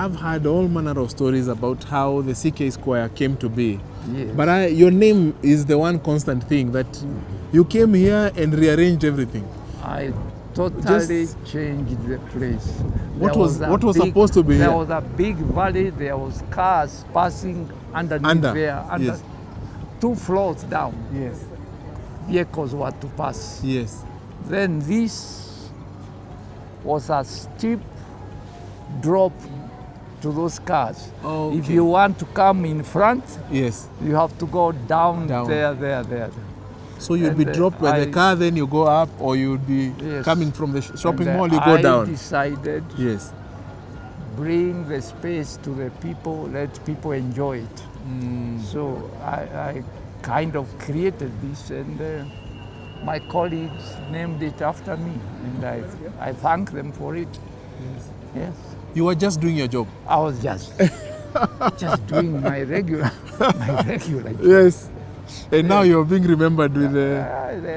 I've heard all manner of stories about how the CK Square came to be. Yes. But your name is the one constant thing that you came here and rearranged everything. I totally changed the place. What was supposed to be there here? There was a big valley. There was cars passing underneath there. Yes. 2 floors down. Yes. Vehicles were to pass. Yes. Then this was a steep drop to those cars. Okay. If you want to come in front, yes, you have to go down. There. So you'd be dropped by the car, then you go up, or you'd be coming from the shopping mall, you go down. I decided, bring the space to the people, let people enjoy it. So I kind of created this, and my colleagues named it after me, and I thank them for it. Yes. You were just doing your job. I was just doing my regular job. Yes. And now you're being remembered with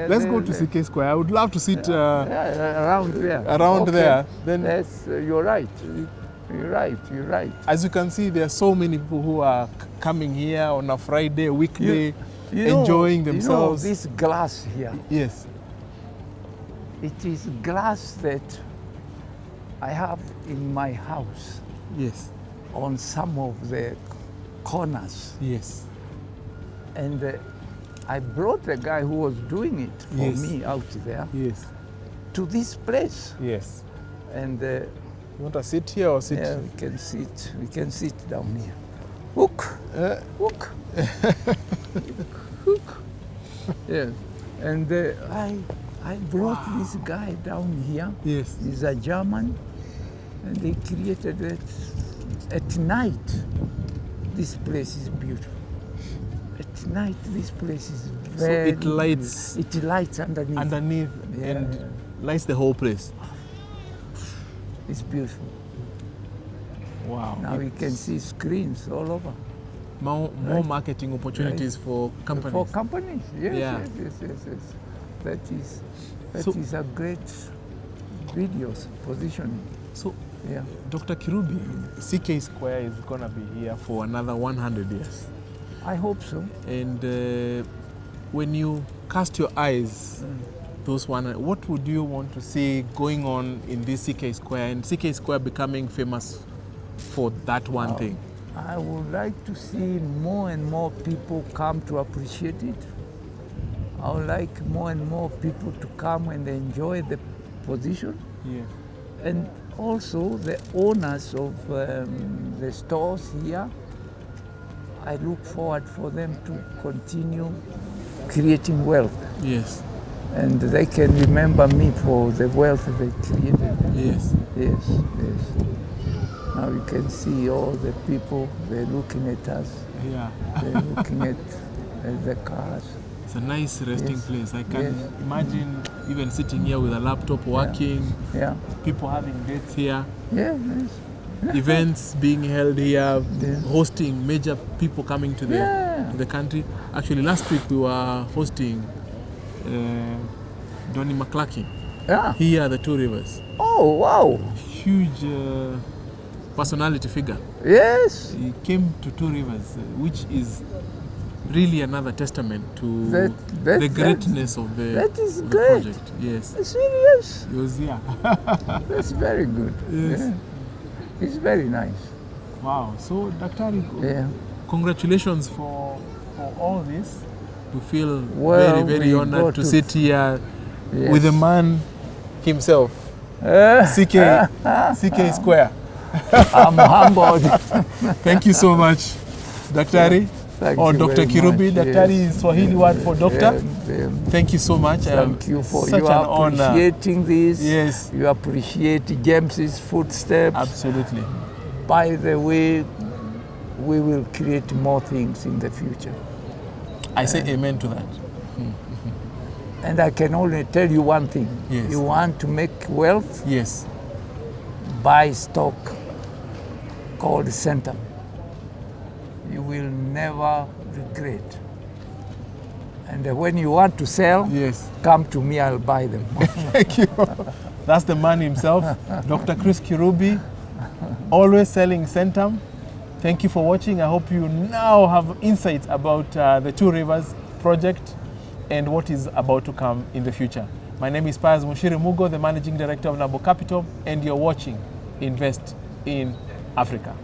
let's go to CK Square. I would love to sit around there. Around there. Then yes, you're right. You're right. As you can see, there are so many people who are coming here on a Friday, weekday, enjoying themselves. You know, this glass here. Yes. It is glass that I have in my house. Yes. On some of the corners. Yes. And I brought the guy who was doing it for me out there. Yes. To this place. Yes. And you want to sit here or sit? Yeah, we can sit. We can sit down here. Hook. Hook. Hook. Yeah. And I brought this guy down here. Yes. He's a German. And they created it at night. This place is beautiful. At night, this place is very. So it lights. It lights underneath. Underneath and lights the whole place. It's beautiful. Wow. Now we can see screens all over. More marketing opportunities for companies. For companies, yes. That is a great videos positioning. So, Dr. Kirubi, CK Square is going to be here for another 100 years. I hope so. And when you cast your eyes, what would you want to see going on in this CK Square, and CK Square becoming famous for that one thing? I would like to see more and more people come to appreciate it. I would like more and more people to come and enjoy the position. Yeah. And also the owners of the stores here, I look forward for them to continue creating wealth. Yes. And they can remember me for the wealth they created. Yes. Yes. Now you can see all the people, they're looking at us. Yeah. They're looking at the cars. It's a nice resting place. I can imagine even sitting here with a laptop working. Yeah. People having dates here. Yes. Events being held here, hosting major people coming to the country. Actually, last week we were hosting Donnie McCluskey here at the Two Rivers. Oh, wow. Huge personality figure. Yes. He came to Two Rivers, which is really another testament to the greatness of the project. Yes. Serious? He was here. That's very good. Yes. Yeah. It's very nice. Wow. So, Daktari, congratulations for all this. We feel very honored to sit here with the man himself, CK Square. I'm humbled. Thank you so much, Daktari. Dr. Kirubi. Daktari is Swahili word for doctor. Thank you so much. Thank you for such you an honor. Appreciating this. Yes. You appreciate James's footsteps. Absolutely. By the way, we will create more things in the future. I say amen to that. And I can only tell you one thing. Yes. You want to make wealth? Yes. Buy stock called Centum. You will never regret. And when you want to sell, come to me, I'll buy them. Thank you. That's the man himself, Dr. Chris Kirubi. always selling Centum. Thank you for watching. I hope you now have insights about the Two Rivers project and what is about to come in the future. My name is Pius Mushiri Mugo, the Managing Director of Nabo Capital, and you're watching Invest in Africa.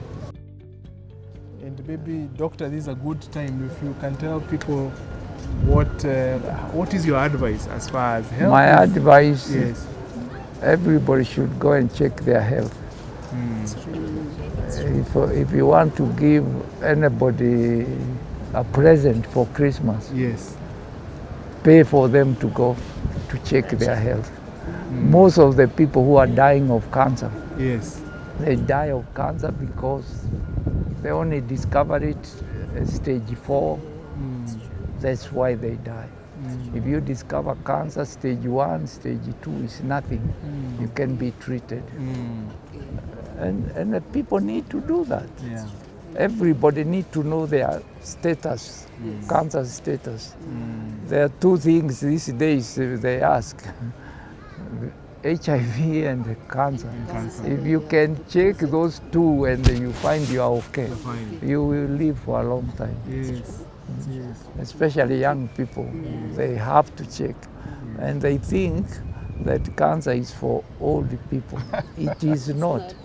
And maybe, Doctor, this is a good time if you can tell people what is your advice as far as health? My advice, Yes. everybody should go and check their health. If you want to give anybody a present for Christmas, Yes. pay for them to go to check their health. Most of the people who are dying of cancer, Yes. they die of cancer because they only discover it at stage 4. That's why they die. If you discover cancer stage 1, stage 2 is nothing. You can be treated. And the people need to do that. Yeah. Everybody need to know their status, cancer status. There are 2 things these days they ask, HIV and cancer. If you can check those 2 and you find you are okay, you will live for a long time. Yes. Yes. Especially young people, they have to check. And they think that cancer is for old people. It is not.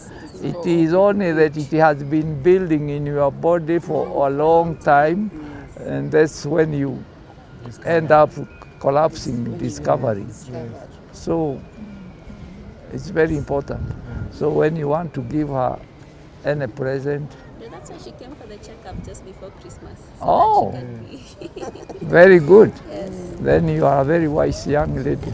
It is only that it has been building in your body for a long time, and that's when you end up collapsing, discovery. So it's very important. So when you want to give her any present, That's why she came for the checkup just before Christmas. Oh. That she can be very good. yes. Then you are a very wise young lady.